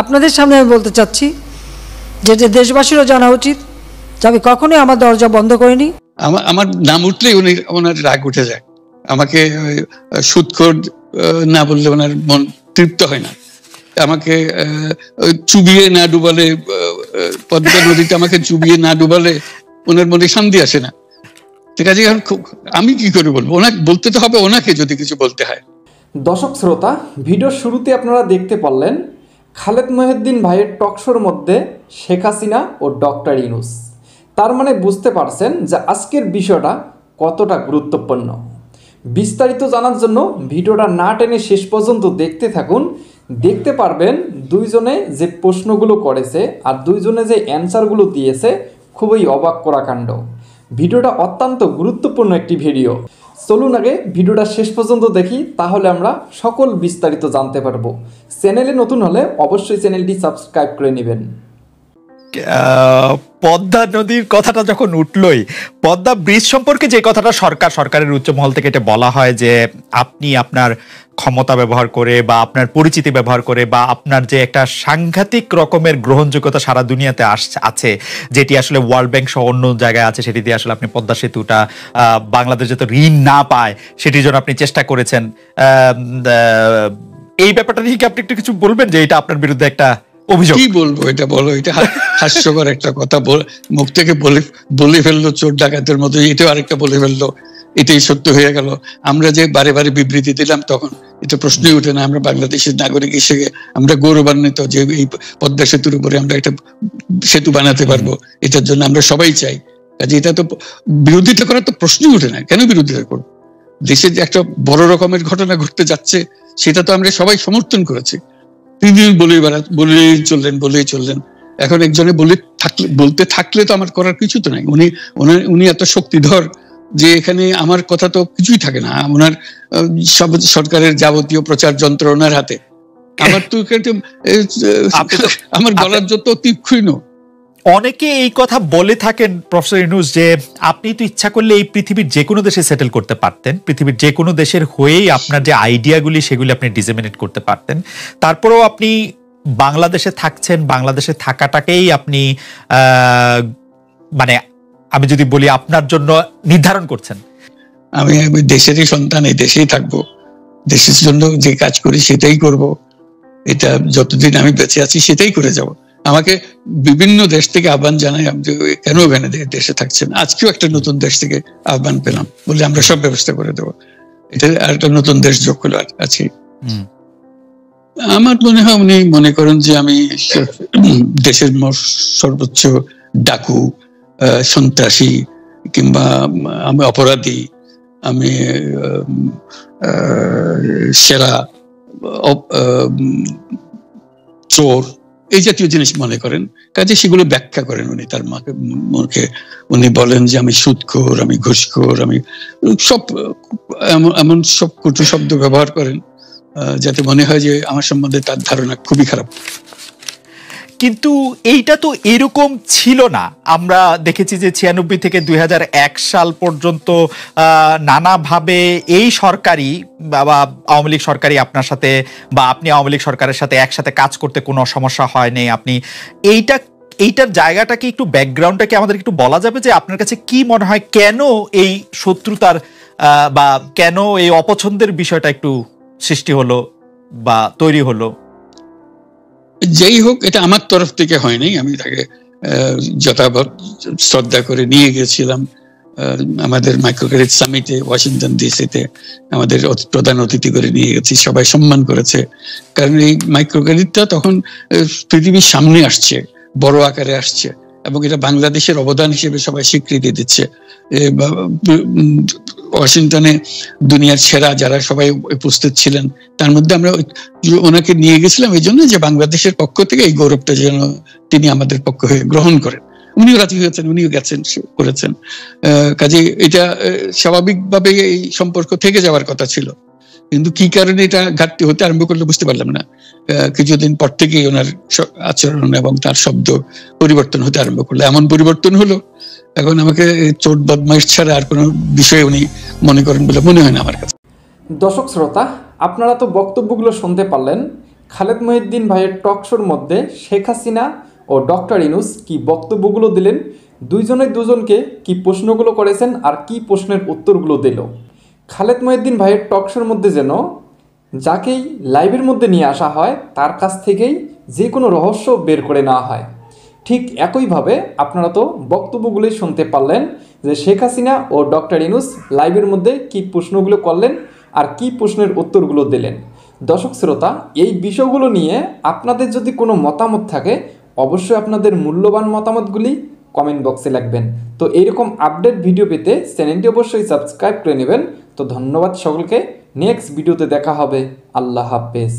আপনাদের সামনে আমি বলতে চাচ্ছি যে দেশবাসীরও জানা উচিত যে আমি কখনোই আমার দরজা বন্ধ করিনি। আমার নাম উঠলেই ওনার রাগ উঠে যায়। আমাকে সুদখোর না বললে ওনার মন তৃপ্ত হয় না। আমাকে চুবিয়ে না ডুবালে, পদ্মা নদীতে আমাকে চুবিয়ে না ডুবালে ওনার মনে শান্তি আসে না। ঠিক আছে, আমি কি করে বলবো? ওনাকে বলতে তো হবে, ওনাকে যদি কিছু বলতে হয়। দর্শক শ্রোতা, ভিডিওর শুরুতে আপনারা দেখতে পারলেন খালেদ মহিউদ্দিন ভাইয়ের টকশোর মধ্যে শেখ হাসিনা ও ডক্টর ইউনূস। তার মানে বুঝতে পারছেন যে আজকের বিষয়টা কতটা গুরুত্বপূর্ণ। বিস্তারিত জানার জন্য ভিডিওটা না টেনে শেষ পর্যন্ত দেখতে থাকুন। দেখতে পারবেন দুইজনে যে প্রশ্নগুলো করেছে আর দুইজনে যে অ্যান্সারগুলো দিয়েছে, খুবই অবাক করা কাণ্ড। ভিডিওটা অত্যন্ত গুরুত্বপূর্ণ একটি ভিডিও। চলুন আগে ভিডিওটা শেষ পর্যন্ত দেখি, তাহলে আমরা সকল বিস্তারিত জানতে পারবো। চ্যানেলে নতুন হলে অবশ্যই চ্যানেলটি সাবস্ক্রাইব করে নেবেন। পদ্মা নদীর কথাটা যখন উঠলই, পদ্মা ব্রিজ সম্পর্কে যে কথাটা সরকারের উচ্চ মহল থেকে এটা বলা হয় যে আপনি আপনার ক্ষমতা ব্যবহার করে বা আপনার পরিচিতি ব্যবহার করে বা আপনার যে একটা সাংঘাতিক রকমের গ্রহণযোগ্যতা সারা দুনিয়াতে আছে, যেটি আসলে ওয়ার্ল্ড ব্যাংক সহ অন্য জায়গায় আছে, সেটি দিয়ে আসলে আপনি পদ্মা সেতুটা বাংলাদেশ যাতে ঋণ না পায় সেটির জন্য আপনি চেষ্টা করেছেন। এই ব্যাপারটা নিয়ে কি আপনি একটু কিছু বলবেন যে এটা আপনার বিরুদ্ধে একটা অভিযোগ? কি বলবো, এটা বলো, এটা হাস্যকর একটা কথা মুখ থেকে বলে ফেললো চোর ডাকাতের মতো, এটাও আরেকটা বলে ফেললো, এটাই সত্য হয়ে গেল। আমরা যে বারে বারে বিবৃতি দিলাম তখন এটা প্রশ্নই উঠে না। আমরা বাংলাদেশের নাগরিক হিসেবে আমরা গৌরবান্বিত যে এই পদ্মা সেতুর উপরে আমরা একটা সেতু বানাতে পারবো, এটার জন্য আমরা সবাই চাই। কাজে এটা তো বিরোধিতা করার তো প্রশ্নই উঠে না। কেন বিরোধিতা করবো? দেশে যে একটা বড় রকমের ঘটনা ঘটতে যাচ্ছে সেটা তো আমরা সবাই সমর্থন করেছি। তিনি বলেই চললেন। এখন একজনে বলতে থাকলে তো আমার করার কিছু তো নাই। উনি এত শক্তিধর যে এখানে আমার কথা তো কিছুই থাকে না। ওনার সব সরকারের যাবতীয় প্রচার যন্ত্র ওনার হাতে। আমার তো আমার গলার যত তীক্ষ্ণ। অনেকে এই কথা বলে থাকেন প্রফেসর ইউনূস যে আপনি তো ইচ্ছা করলে এই পৃথিবীর যে কোনো দেশে সেটেল করতে পারতেন, পৃথিবীর যে কোনো দেশের হয়েই আপনার যে আইডিয়াগুলি সেগুলি আপনি ডিসেমিনেট করতে পারতেন, তারপরেও আপনি বাংলাদেশে থাকছেন, বাংলাদেশে থাকাটাকেই আপনি মানে আমি যদি বলি আপনার জন্য নির্ধারণ করছেন। আমি দেশেরই সন্তান, এই দেশেই থাকবো, দেশের জন্য যে কাজ করি সেটাই করব। এটা যতদিন আমি বেঁচে আছি সেটাই করে যাব। আমাকে বিভিন্ন দেশ থেকে আহ্বান জানাই, আমি কেন ওখানে দেশে থাকছেন। আজকেও একটা নতুন দেশ থেকে আহ্বান পেলাম, বলে আমরা সব ব্যবস্থা করে দেবো। এটা আর একটা নতুন দেশ যোগ করে আছি। আমার মনে হয় উনি মনে করেন যে আমি দেশের সর্বোচ্চ ডাকু, সন্ত্রাসী, কিংবা আমি অপরাধী, আমি সেরা চোর, এই জাতীয় জিনিস মনে করেন। কাজে সেগুলো ব্যাখ্যা করেন উনি তার মুখে। উনি বলেন যে আমি সুদখোর, আমি ঘুষখোর, আমি সব এমন সব কটু শব্দ ব্যবহার করেন যাতে মনে হয় যে আমার সম্বন্ধে তার ধারণা খুবই খারাপ। কিন্তু এইটা তো এরকম ছিল না। আমরা দেখেছি যে 96 থেকে 2001 সাল পর্যন্ত নানাভাবে এই সরকারি বা আওয়ামী লীগ সরকারি আপনার সাথে বা আপনি আওয়ামী লীগ সরকারের সাথে একসাথে কাজ করতে কোনো সমস্যা হয়নি। আপনি এইটার জায়গাটাকে একটু ব্যাকগ্রাউন্ডটাকে আমাদের একটু বলা যাবে যে আপনার কাছে কি মনে হয় কেন এই শত্রুতার বা কেন এই অপছন্দের বিষয়টা একটু সৃষ্টি হলো বা তৈরি হলো? যেই হোক, এটা আমার তরফ থেকে হয়নি। আমি তাকে যথাযথ শ্রদ্ধা করে নিয়ে গেছিলাম আমাদের মাইক্রোক্রেডিট সামিটে ওয়াশিংটন ডিসিতে। আমাদের প্রধান অতিথি করে নিয়ে গেছি, সবাই সম্মান করেছে। কারণ এই মাইক্রোক্রেডিটটা তখন পৃথিবীর সামনে আসছে, বড় আকারে আসছে, এবং এটা বাংলাদেশের অবদান হিসেবে সবাই স্বীকৃতি দিচ্ছে। ওয়াশিংটনে দুনিয়ার সেরা যারা সবাই উপস্থিত ছিলেন, তার মধ্যে আমরা ওনাকে নিয়ে গেছিলাম এই জন্য যে বাংলাদেশের পক্ষ থেকে এই গৌরবটা যেন তিনি আমাদের পক্ষ হয়ে গ্রহণ করেন। উনিও রাজি হয়েছেন, উনিও গেছেন, করেছেন। কাজে এটা স্বাভাবিকভাবে এই সম্পর্ক থেকে যাওয়ার কথা ছিল, কিন্তু কি কারণে এটা ঘাটতি হতে আরম্ভ করলো বুঝতে পারলাম না। কিছুদিন পর থেকেই ওনার আচরণ এবং তার শব্দ পরিবর্তন হতে আরম্ভ করলো। এমন পরিবর্তন হলো এখন আমাকে চোট বদমাইশ ছাড়া আর কোনো বিষয় উনি মনে করেন বলে মনে হয় না আমার কাছে। দর্শক শ্রোতা, আপনারা তো বক্তব্যগুলো শুনতে পারলেন। খালেদ মহিউদ্দিন ভাইয়ের টকশোর মধ্যে শেখ হাসিনা ও ডক্টর ইউনূস কি বক্তব্যগুলো দিলেন, দুজনকে কি প্রশ্নগুলো করেছেন আর কি প্রশ্নের উত্তরগুলো দিল। খালেদ মহিউদ্দিন ভাইয়ের টকশোর মধ্যে যেন যাকেই লাইভের মধ্যে নিয়ে আসা হয় তার কাছ থেকেই যে কোনো রহস্য বের করে নেওয়া হয়। ঠিক একইভাবে আপনারা তো বক্তব্যগুলি শুনতে পারলেন যে শেখ হাসিনা ও ডক্টর ইউনূস লাইভের মধ্যে কি প্রশ্নগুলো করলেন আর কি প্রশ্নের উত্তরগুলো দিলেন। দর্শক শ্রোতা, এই বিষয়গুলো নিয়ে আপনাদের যদি কোনো মতামত থাকে অবশ্যই আপনাদের মূল্যবান মতামতগুলি কমেন্ট বক্সে লিখবেন। তো এইরকম আপডেট ভিডিও পেতে চ্যানেলটি অবশ্যই সাবস্ক্রাইব করে নেবেন। তো ধন্যবাদ সকলকে, নেক্সট ভিডিওতে দেখা হবে। আল্লাহ হাফেজ।